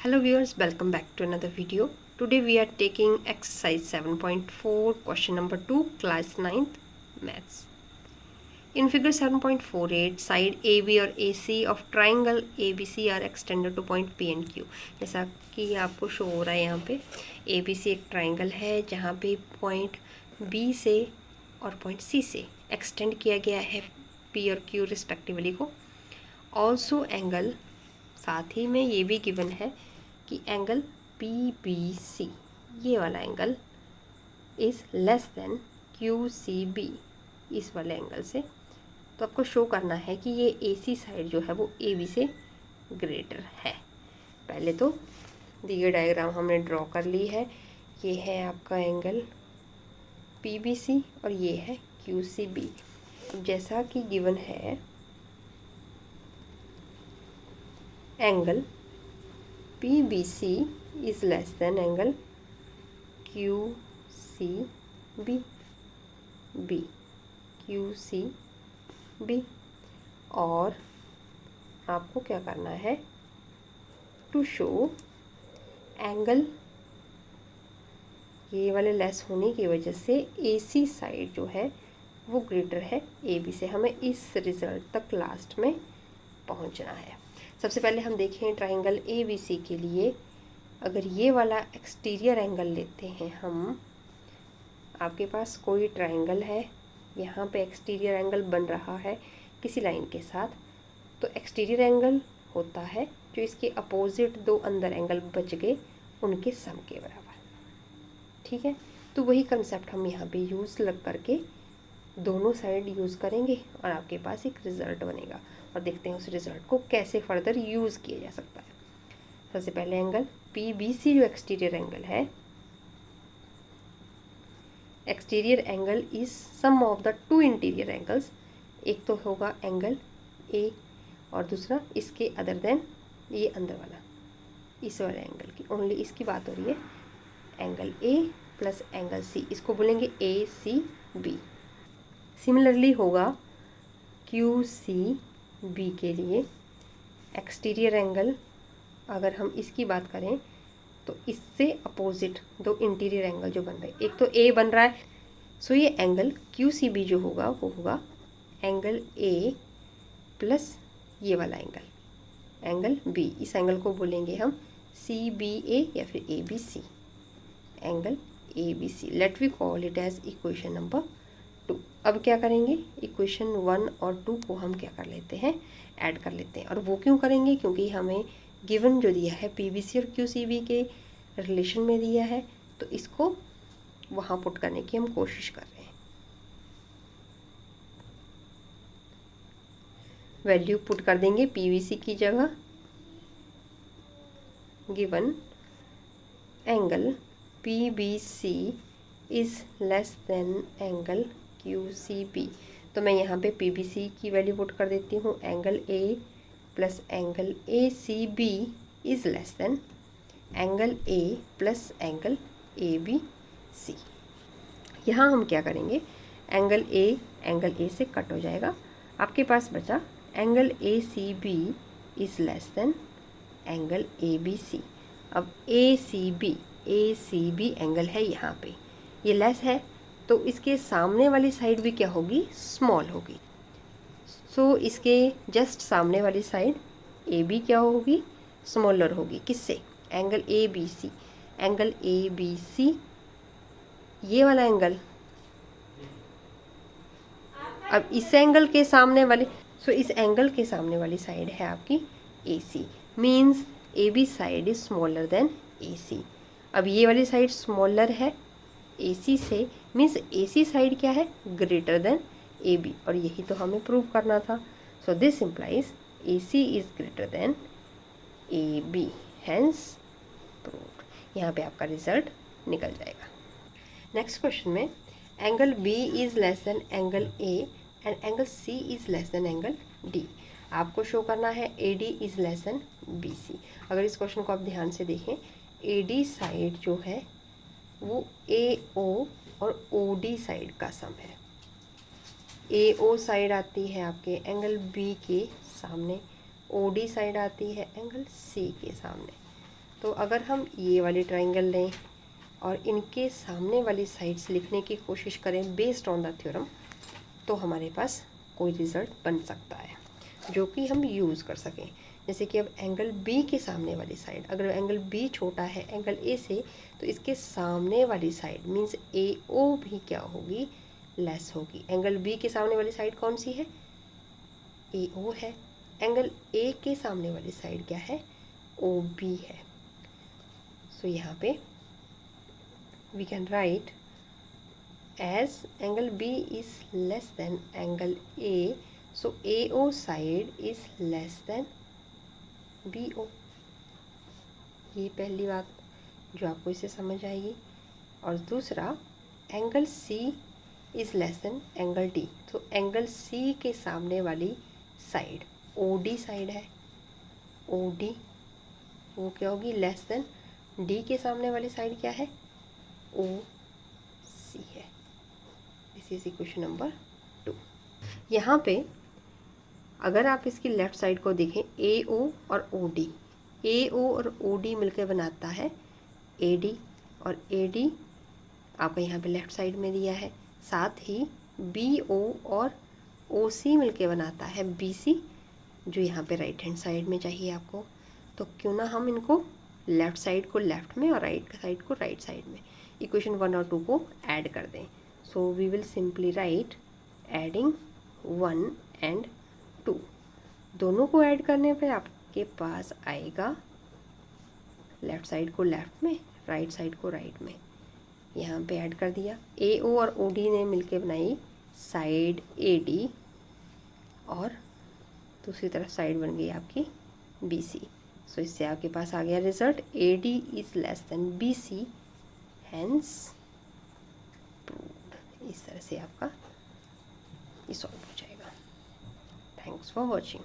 Hello viewers, welcome back to another video. Today we are taking exercise 7.4 question number 2 class 9th maths. In figure 7.48 side AB और AC of triangle ABC are extended to point P and Q. जैसा कि आपको show हो रहा है यहाँ पे ABC एक ट्राइंगल है जहाँ पे पॉइंट B से और पॉइंट C से एक्सटेंड किया गया है P और Q रिस्पेक्टिवली को. ऑल्सो एंगल, साथ ही में ये भी गिवन है कि एंगल PBC, ये वाला angle is less then QCB, इस वाले एंगल से. तो आपको शो करना है कि ये AC साइड जो है वो AB से ग्रेटर है. पहले तो दी गई डायग्राम हमने ड्रॉ कर ली है. ये है आपका एंगल PBC और ये है QCB. जैसा कि गिवन है angle PBC is less than angle QCB, QCB. और आपको क्या करना है, टू शो एंगल ये वाले लेस होने की वजह से AC साइड जो है वो ग्रेटर है AB से. हमें इस रिजल्ट तक लास्ट में पहुंचना है. सबसे पहले हम देखें ट्राइंगल ABC के लिए. अगर ये वाला एक्सटीरियर एंगल लेते हैं हम, आपके पास कोई ट्राइंगल है, यहाँ पे एक्सटीरियर एंगल बन रहा है किसी लाइन के साथ, तो एक्सटीरियर एंगल होता है जो इसके अपोजिट दो अंदर एंगल बच गए उनके सम के बराबर. ठीक है, तो वही कंसेप्ट हम यहाँ पे यूज़ लग करके दोनों साइड यूज़ करेंगे और आपके पास एक रिज़ल्ट बनेगा. और देखते हैं उस रिज़ल्ट को कैसे फर्दर यूज़ किया जा सकता है. सबसे पहले एंगल PBC जो एक्सटीरियर एंगल है, exterior angle is sum of the two interior angles. एक तो होगा एंगल A और दूसरा इसके अदर देन ये अंदर वाला, इस वाले एंगल की ओनली इसकी बात हो रही है. Angle A plus angle C, इसको बोलेंगे ACB. सिमिलरली होगा QCB के लिए. एक्सटीरियर एंगल अगर हम इसकी बात करें तो इससे अपोजिट दो इंटीरियर एंगल जो बन रहे हैं, एक तो A बन रहा है, सो ये एंगल QCB जो होगा वो होगा एंगल A प्लस ये वाला एंगल B. इस एंगल को बोलेंगे हम CBA या फिर ABC, angle ABC. Let we call it as equation number 2. अब क्या करेंगे, इक्वेशन 1 और 2 को हम क्या कर लेते हैं, ऐड कर लेते हैं. और वो क्यों करेंगे, क्योंकि हमें गिवन जो दिया है PBC और QCB के रिलेशन में दिया है, तो इसको वहाँ पुट करने की हम कोशिश कर रहे हैं. वैल्यू पुट कर देंगे PBC की जगह. Given angle PBC is less than angle QCB, तो मैं यहाँ पे PBC की वैल्यू पुट कर देती हूँ. Angle A plus angle ACB is less than angle A plus angle ABC. यहाँ हम क्या करेंगे, एंगल A से कट हो जाएगा. आपके पास बचा angle ACB is less than angle ABC. अब ACB एंगल है यहाँ पे, ये लेस है, तो इसके सामने वाली साइड भी क्या होगी, स्मॉल होगी. सो इसके जस्ट सामने वाली साइड AB क्या होगी, स्मॉलर होगी. किससे, एंगल ABC. एंगल ABC ये वाला एंगल, अब इस एंगल के सामने वाली, सो इस एंगल के सामने वाली साइड है आपकी AC. Means AB side is smaller than AC. अब ये वाली साइड स्मॉलर है AC से, मीन्स AC साइड क्या है, ग्रेटर देन AB. और यही तो हमें प्रूव करना था. So this implies AC is greater than AB, hence proved. यहाँ पे आपका रिजल्ट निकल जाएगा. नेक्स्ट क्वेश्चन में angle B is less than angle A and angle C is less than angle D. आपको शो करना है AD is less than BC. अगर इस क्वेश्चन को आप ध्यान से देखें, AD साइड जो है वो AO और OD साइड का सम है. AO साइड आती है आपके एंगल B के सामने, OD साइड आती है एंगल C के सामने. तो अगर हम ये वाली ट्राइंगल लें और इनके सामने वाली साइड्स लिखने की कोशिश करें बेस्ड ऑन द थ्योरम, तो हमारे पास कोई रिज़ल्ट बन सकता है जो कि हम यूज़ कर सकें। जैसे कि अब एंगल बी के सामने वाली साइड, अगर एंगल बी छोटा है एंगल ए से, तो इसके सामने वाली साइड मीन्स ए ओ भी क्या होगी, लेस होगी। एंगल बी के सामने वाली साइड कौन सी है, ए ओ है। एंगल ए के सामने वाली साइड क्या है, ओ बी है। सो यहाँ पे we can write as angle B is less than angle A, so AO side is less than BO। ये पहली बात जो आपको इसे समझ आएगी। और दूसरा, angle C is less than angle D, तो एंगल C के सामने वाली साइड OD साइड है, OD वो क्या होगी, लेस देन D के सामने वाली साइड क्या है, OC है। This is equation number 2। यहाँ पे अगर आप इसकी लेफ़्ट साइड को देखें, AO और OD, AO और OD मिलकर बनाता है AD, और AD आपका यहाँ पे लेफ़्ट साइड में दिया है। साथ ही BO और OC मिलकर बनाता है BC, जो यहाँ पे राइट हैंड साइड में चाहिए आपको। तो क्यों ना हम इनको लेफ़्ट साइड को लेफ़्ट में और राइट साइड को राइट साइड में इक्वेशन 1 और 2 को ऐड कर दें। So we will simply write adding 1 and 2। दोनों को ऐड करने पे आपके पास आएगा लेफ़्ट साइड को लेफ़्ट में, राइट साइड को राइट में। यहाँ पे ऐड कर दिया। AO और OD ने मिलके बनाई साइड AD, और दूसरी तरफ साइड बन गई आपकी BC। सो इससे आपके पास आ गया result AD is less than BC, hence proved. इस तरह से आपका ये सॉल्व हो जाएगा। Thanks for watching.